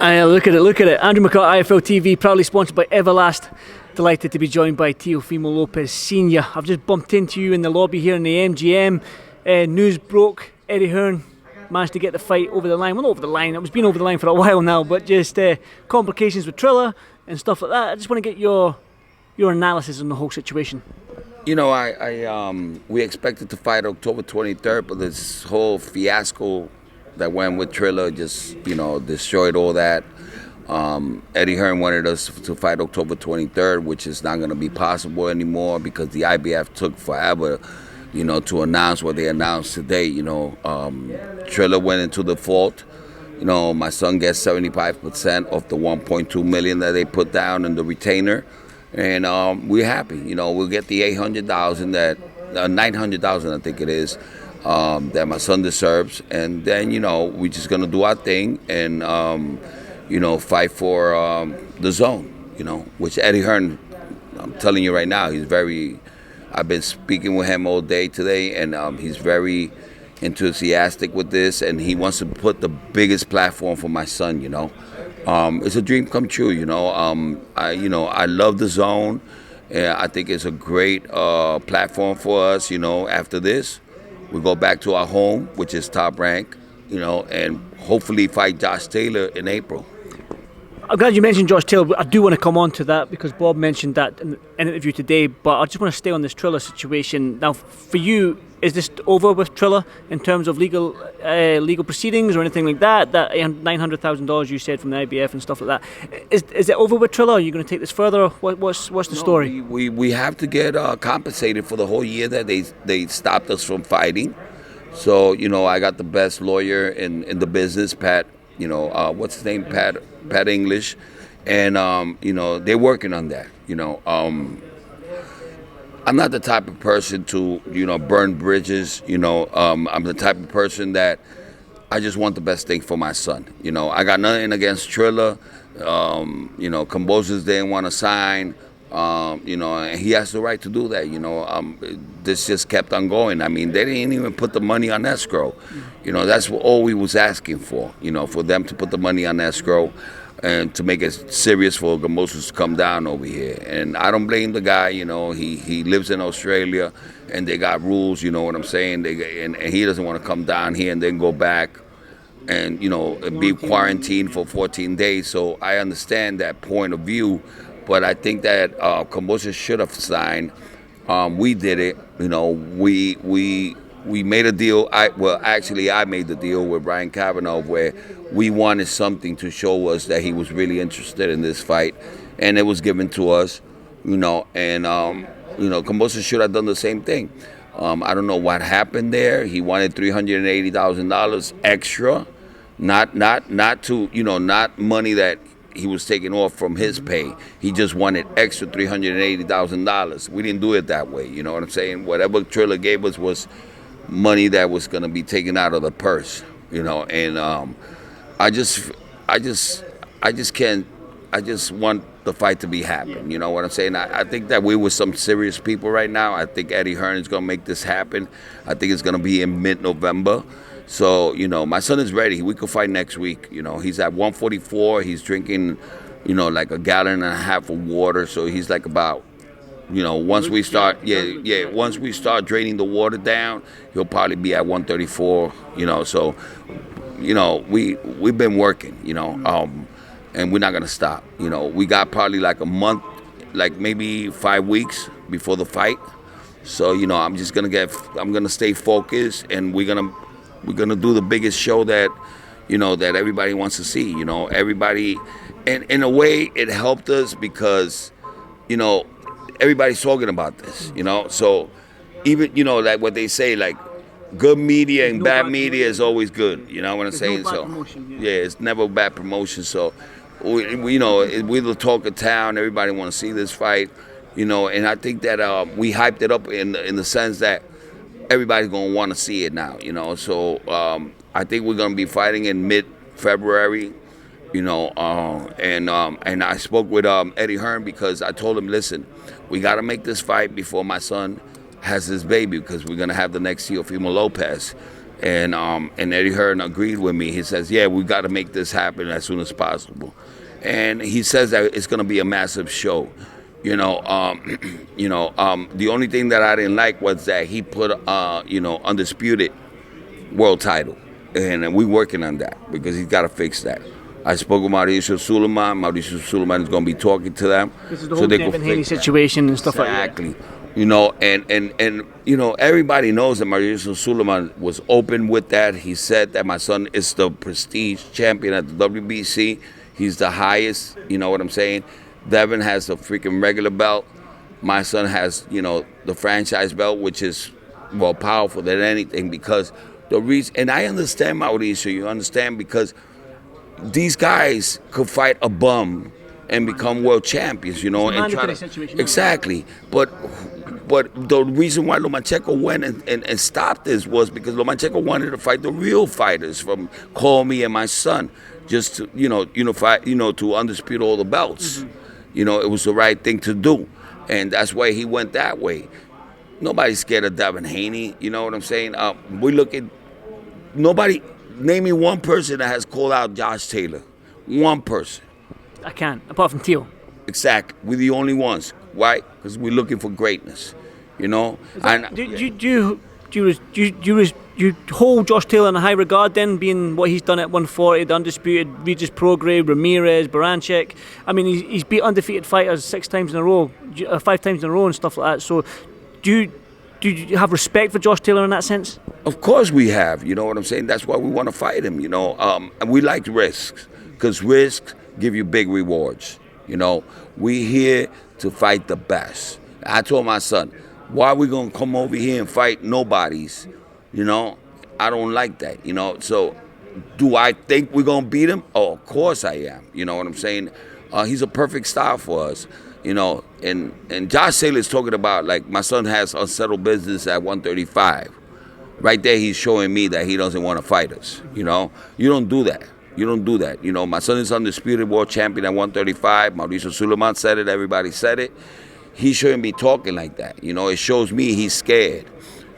Look at it. Andrew McCART, IFL TV, proudly sponsored by Everlast. Delighted to be joined by Teofimo Lopez Sr. I've just bumped into you in the lobby here in the MGM. News broke, Eddie Hearn managed to get the fight over the line. Well, not over the line, it was been over the line for a while now, but just complications with Trilla and stuff like that. I just want to get your analysis on the whole situation. You know, we expected to fight October 23rd, but this whole fiasco that went with Trilla just, destroyed all that. Eddie Hearn wanted us to fight October 23rd, which is not going to be possible anymore because the IBF took forever, to announce what they announced today. Trilla went into default. My son gets 75% of the $1.2 million that they put down in the retainer. And we're happy. We'll get the $800,000 that, $900,000 I think it is, that my son deserves. And then, we're just going to do our thing and, fight for the zone, which Eddie Hearn, I'm telling you right now, I've been speaking with him all day today, and he's very enthusiastic with this, and he wants to put the biggest platform for my son, It's a dream come true, I love the zone. And I think it's a great platform for us, after this. We go back to our home, which is Top Rank, and hopefully fight Josh Taylor in April. I'm glad you mentioned Josh Taylor. I do want to come on to that because Bob mentioned that in an interview today, but I just want to stay on this Trilla situation. Now, for you, is this over with Trilla in terms of legal proceedings or anything like that? That $900,000 you said from the IBF and stuff like that. Is it over with Trilla? Are you going to take this further? What's the story? We have to get compensated for the whole year that they stopped us from fighting. So, I got the best lawyer in the business, Pat. What's his name? Pat English. And, they're working on that. I'm not the type of person to, burn bridges. I'm the type of person that I just want the best thing for my son. I got nothing against Trilla. Cambocious didn't want to sign. And he has the right to do that. This just kept on going. I mean, they didn't even put the money on escrow. That's all we was asking for, for them to put the money on escrow and to make it serious for Cambocious to come down over here. And I don't blame the guy, he lives in Australia and they got rules, you know what I'm saying? And he doesn't want to come down here and then go back and, be quarantined for 14 days. So I understand that point of view. But I think that Cambocious should have signed. We did it. We made a deal. I made the deal with Brian Kavanaugh where we wanted something to show us that he was really interested in this fight, and it was given to us. And Cambocious should have done the same thing. I don't know what happened there. He wanted $380,000 extra, not money that he was taking off from his pay. He just wanted extra $380,000. We didn't do it that way. You know what I'm saying? Whatever Trilla gave us was money that was going to be taken out of the purse. And I just want the fight to be happen. You know what I'm saying? I think that we're with some serious people right now. I think Eddie Hearn is going to make this happen. I think it's going to be in mid-November. So, my son is ready. We could fight next week. He's at 144. He's drinking, like a gallon and a half of water. So he's like about, once we start draining the water down, he'll probably be at 134, So, we've been working, and we're not going to stop. We got probably like a month, like maybe 5 weeks before the fight. So, I'm going to stay focused, and we're gonna do the biggest show that that everybody wants to see. Everybody, and in a way it helped us because everybody's talking about this. So even like what they say, like good media and bad media is always good. You know what I'm saying? No bad So promotion, yeah, it's never bad promotion. So we're the talk of town. Everybody want to see this fight. And I think that we hyped it up in the sense that everybody's going to want to see it now, So I think we're going to be fighting in mid-February, and I spoke with Eddie Hearn because I told him, listen, we got to make this fight before my son has his baby because we're going to have the next Teofimo Lopez. And Eddie Hearn agreed with me. He says, yeah, we got to make this happen as soon as possible. And he says that it's going to be a massive show. The only thing that I didn't like was that he put, undisputed world title. And we're working on that because he's got to fix that. I spoke with Mauricio Suleiman. Mauricio Suleiman is going to be talking to them. This is the whole Devin Haney situation and stuff like that. Exactly. Everybody knows that Mauricio Suleiman was open with that. He said that my son is the prestige champion at the WBC. He's the highest, you know what I'm saying? Devin has the freaking regular belt. My son has, the franchise belt, which is more powerful than anything because the reason, and I understand Mauricio, you understand, because these guys could fight a bum and become world champions, and try to, situation. Exactly. But the reason why Lomachenko went and stopped this was because Lomachenko wanted to fight the real fighters from Call Me and my son, just to unify, to undispute all the belts. Mm-hmm. It was the right thing to do, and that's why he went that way. Nobody's scared of Devin Haney. You know what I'm saying? We look at nobody. Name me one person that has called out Josh Taylor. One person. I can't, apart from Teo. Exactly. We're the only ones. Why? Because we're looking for greatness. Do you hold Josh Taylor in a high regard then, being what he's done at 140, the undisputed Regis Prograis, Ramirez, Baranchik? I mean, he's beat undefeated fighters 5 times in a row and stuff like that. So do you have respect for Josh Taylor in that sense? Of course we have. You know what I'm saying? That's why we want to fight him, And we like risks because risks give you big rewards. We here to fight the best. I told my son, why are we going to come over here and fight nobodies? I don't like that, So do I think we're going to beat him? Oh, of course I am. You know what I'm saying? He's a perfect style for us. And Josh Taylor is talking about, like, my son has unsettled business at 135. Right there, he's showing me that he doesn't want to fight us. You don't do that. You don't do that. My son is undisputed world champion at 135. Mauricio Suleiman said it. Everybody said it. He shouldn't be talking like that. It shows me he's scared.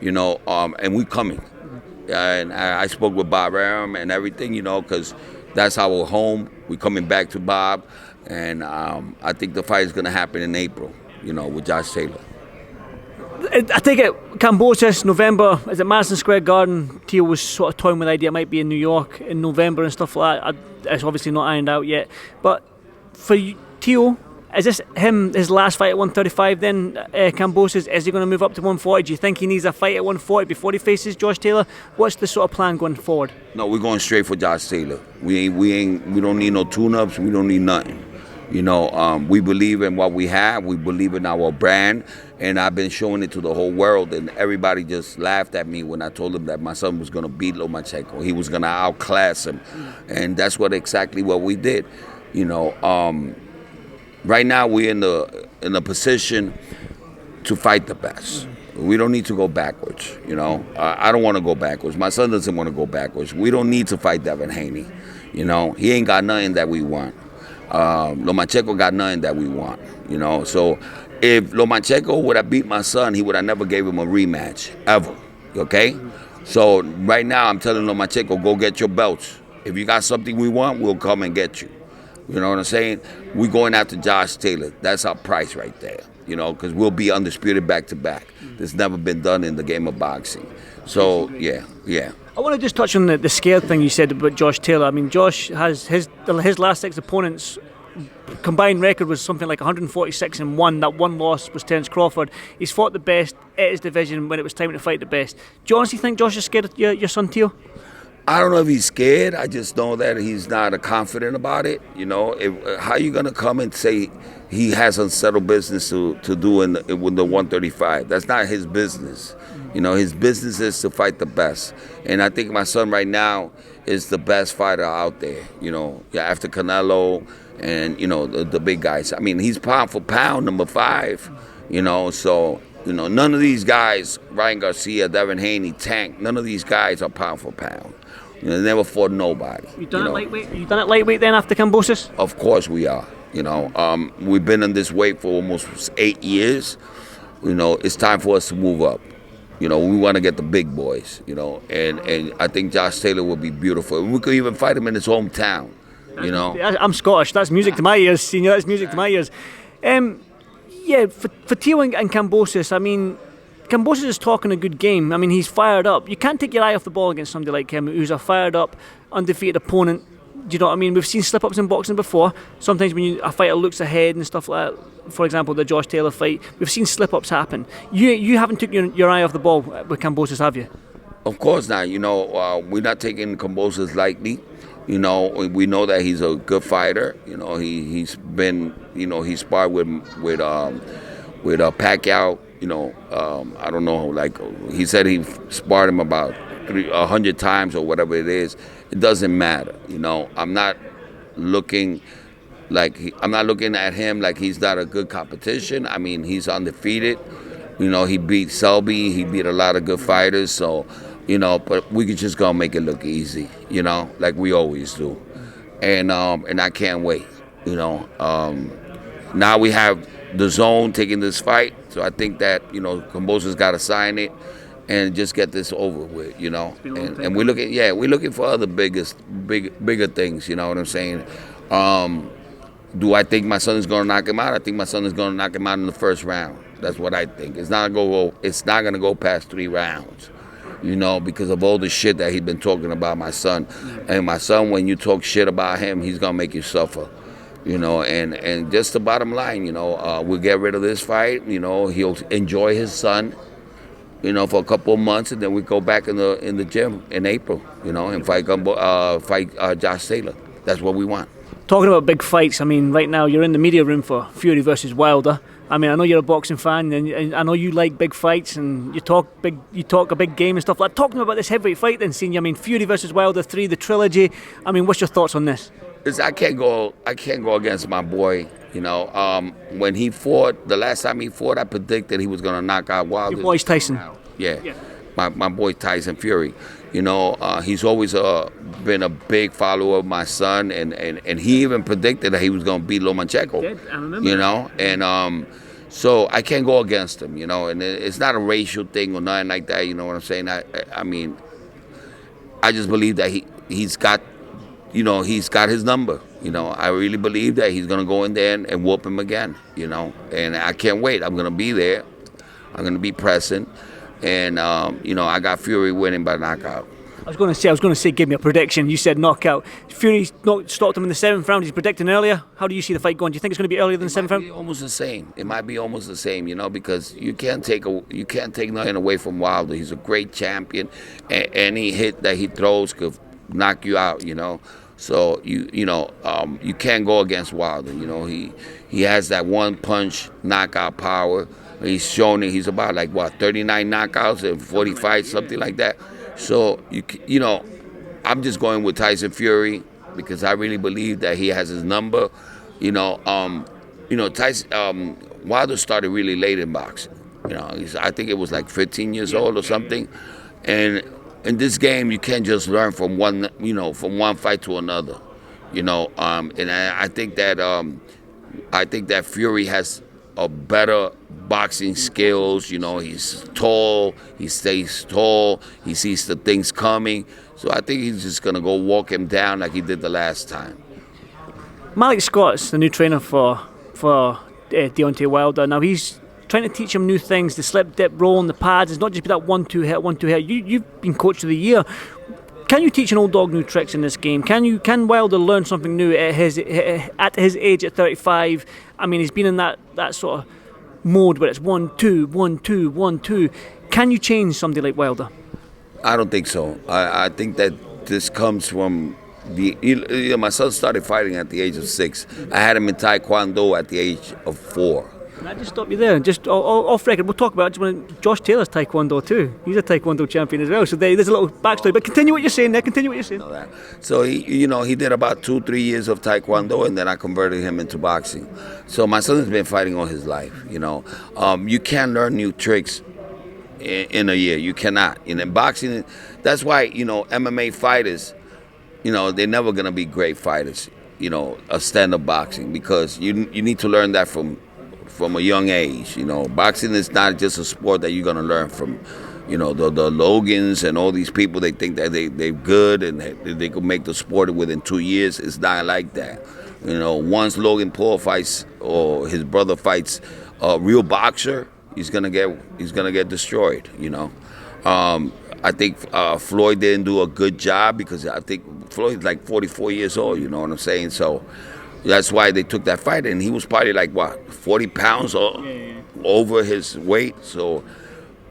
And we coming. And I spoke with Bob Arum and everything, because that's our home. We're coming back to Bob. And I think the fight is going to happen in April, with Josh Taylor. I think it Cambocious, November, is it Madison Square Garden? Teo was sort of toying with the idea it might be in New York in November and stuff like that. It's obviously not ironed out yet. But for Teo, is this his last fight at 135 then, Cambocious? Is he going to move up to 140? Do you think he needs a fight at 140 before he faces Josh Taylor? What's the sort of plan going forward? No, we're going straight for Josh Taylor. We don't need no tune-ups. We don't need nothing. We believe in what we have. We believe in our brand. And I've been showing it to the whole world. And everybody just laughed at me when I told them that my son was going to beat Lomachenko. He was going to outclass him. And that's exactly what we did. Right now we're in a position to fight the best. We don't need to go backwards, I don't want to go backwards. My son doesn't want to go backwards. We don't need to fight Devin Haney. He ain't got nothing that we want. Lomachenko got nothing that we want, So if Lomachenko would have beat my son, he would have never gave him a rematch, ever, okay? So right now I'm telling Lomachenko, go get your belts. If you got something we want, we'll come and get you. You know what I'm saying? We're going after Josh Taylor. That's our price right there, because we'll be undisputed back-to-back. That's never been done in the game of boxing. So, yeah. I want to just touch on the scared thing you said about Josh Taylor. I mean, Josh has his last 6 opponents, combined record was something like 146-1. That one loss was Terence Crawford. He's fought the best at his division when it was time to fight the best. Do you honestly think Josh is scared of your son, Teo? I don't know if he's scared. I just know that he's not confident about it. How you going to come and say he has unsettled business to do with the 135? That's not his business. His business is to fight the best. And I think my son right now is the best fighter out there, after Canelo and, the big guys. I mean, he's pound for pound, number 5, so, none of these guys, Ryan Garcia, Devin Haney, Tank, none of these guys are pound for pound. They never fought nobody. You done it lightweight? You done it lightweight then after Cambocious? Of course we are. We've been in this weight for almost 8 years. It's time for us to move up. You know, we want to get the big boys, you know, and I think Josh Taylor would be beautiful. We could even fight him in his hometown, you know. I'm Scottish. That's music to my ears, Senior. That's music to my ears. Yeah, for Teo and Cambocious, I mean, Cambocious is talking a good game. I mean, he's fired up. You can't take your eye off the ball against somebody like him, who's a fired up, undefeated opponent. Do you know what I mean? We've seen slip-ups in boxing before. Sometimes when a fighter looks ahead and stuff like that, for example, the Josh Taylor fight, we've seen slip-ups happen. You haven't taken your eye off the ball with Cambocious, have you? Of course not. You know, we're not taking Cambocious lightly. You know, we know that he's a good fighter. You know, he's been, you know, he sparred with Pacquiao. You know, I don't know, like he said he sparred him about 100 times or whatever it is. It doesn't matter. You know, I'm not looking at him like he's not a good competition. I mean, he's undefeated. You know, he beat Selby. He beat a lot of good fighters. So, you know, but we could just go make it look easy, you know, like we always do. And I can't wait, you know. Now we have the Zone taking this fight, so I think that, you know, Cambocious got to sign it and just get this over with, you know. And we're looking for other bigger things, you know what I'm saying. Do I think my son is going to knock him out? I think my son is going to knock him out in the first round. That's what I think. It's not going to go past 3 rounds. You know, because of all the shit that he's been talking about my son. And my son, when you talk shit about him, he's going to make you suffer. You know, and just the bottom line, you know, we'll get rid of this fight. You know, he'll enjoy his son, you know, for a couple of months, and then we go back in the gym in April, you know, and fight Josh Taylor. That's what we want. Talking about big fights, I mean, right now you're in the media room for Fury versus Wilder. I mean, I know you're a boxing fan, and I know you like big fights, and you talk a big game and stuff like that. Talk to me about this heavyweight fight then, Senior. I mean, Fury versus Wilder 3, the trilogy. I mean, what's your thoughts on this? I can't go against my boy. You know, when he fought, the last time he fought, I predicted he was going to knock out Wilder. Your boy's Tyson. Yeah. My boy Tyson Fury. You know, he's always been a big follower of my son, and he even predicted that he was going to beat Lomachenko. I remember. You know, and so I can't go against him. You know, and it's not a racial thing or nothing like that. You know what I'm saying? I mean, I just believe that he's got his number. You know, I really believe that he's going to go in there and whoop him again. You know, and I can't wait. I'm going to be there. I'm going to be present. And, you know, I got Fury winning by knockout. I was going to say, give me a prediction. You said knockout. Fury stopped him in the 7th round. He's predicting earlier. How do you see the fight going? Do you think it's going to be earlier than the 7th round? It might be almost the same. It might be almost the same, you know, because you can't take nothing away from Wilder. He's a great champion. Any hit that he throws could knock you out, you know. So, you can't go against Wilder. You know, he has that one punch knockout power. He's shown it. He's about 39 knockouts and 40 fights, something like that. So you know, I'm just going with Tyson Fury because I really believe that he has his number. You know, Tyson Wilder started really late in boxing. You know, I think it was 15 years old or something. And in this game, you can't just learn from one fight to another. You know, and I think that Fury has a better boxing skills. You know, he's tall, he stays tall, he sees the things coming. So I think he's just gonna go walk him down like he did the last time. Malik Scott's the new trainer for Deontay Wilder. Now he's trying to teach him new things, the slip, dip, roll, and the pads. It's not just that 1-2 hit. You've been coach of the year. Can you teach an old dog new tricks in this game? Can Wilder learn something new at his age at 35? I mean, he's been in that sort of mode where it's 1-2, 1-2, 1-2. Can you change somebody like Wilder? I don't think so. I think that this comes from my son started fighting at the age of 6. I had him in Taekwondo at the age of 4. Can I just stop you there? Just off record, we'll talk about it. Josh Taylor's Taekwondo too. He's a Taekwondo champion as well. So there's a little backstory. But continue what you're saying there. So he did about 2-3 years of Taekwondo, and then I converted him into boxing. So my son has been fighting all his life. You know, you can't learn new tricks in a year. You cannot. In boxing, that's why MMA fighters, they're never gonna be great fighters. A stand-up boxing, because you need to learn that from a young age. Boxing is not just a sport that you're gonna learn from You know, the Logans and all these people, they think that they're good and they could make the sport within 2 years. It's not like that. You know, once Logan Paul fights or his brother fights a real boxer, he's gonna get destroyed. You know, I think Floyd didn't do a good job because I think Floyd's like 44 years old. You know what I'm saying? So that's why they took that fight, and he was probably like what 40 pounds over his weight. So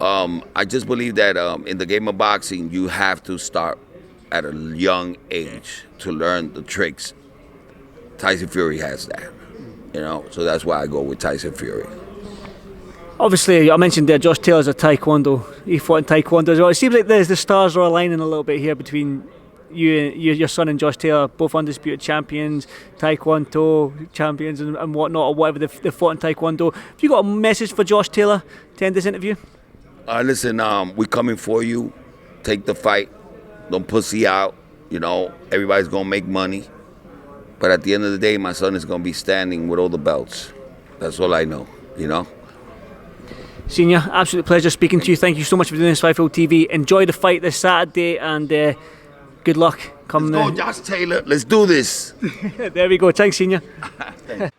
I just believe that in the game of boxing, you have to start at a young age to learn the tricks. Tyson Fury has that, you know, so that's why I go with Tyson Fury. Obviously, I mentioned there Josh Taylor's a taekwondo. He fought in taekwondo as well. It seems like the stars are aligning a little bit here between your son and Josh Taylor, both undisputed champions, taekwondo champions and whatnot, or whatever they fought in taekwondo. Have you got a message for Josh Taylor to end this interview? Listen, we're coming for you. Take the fight. Don't pussy out. You know, everybody's going to make money. But at the end of the day, my son is going to be standing with all the belts. That's all I know, you know? Senior, absolute pleasure speaking to you. Thank you so much for doing this, Fight TV. Enjoy the fight this Saturday, and good luck. Let's go, Josh Taylor. Let's do this. There we go. Thanks, Senior. Thanks.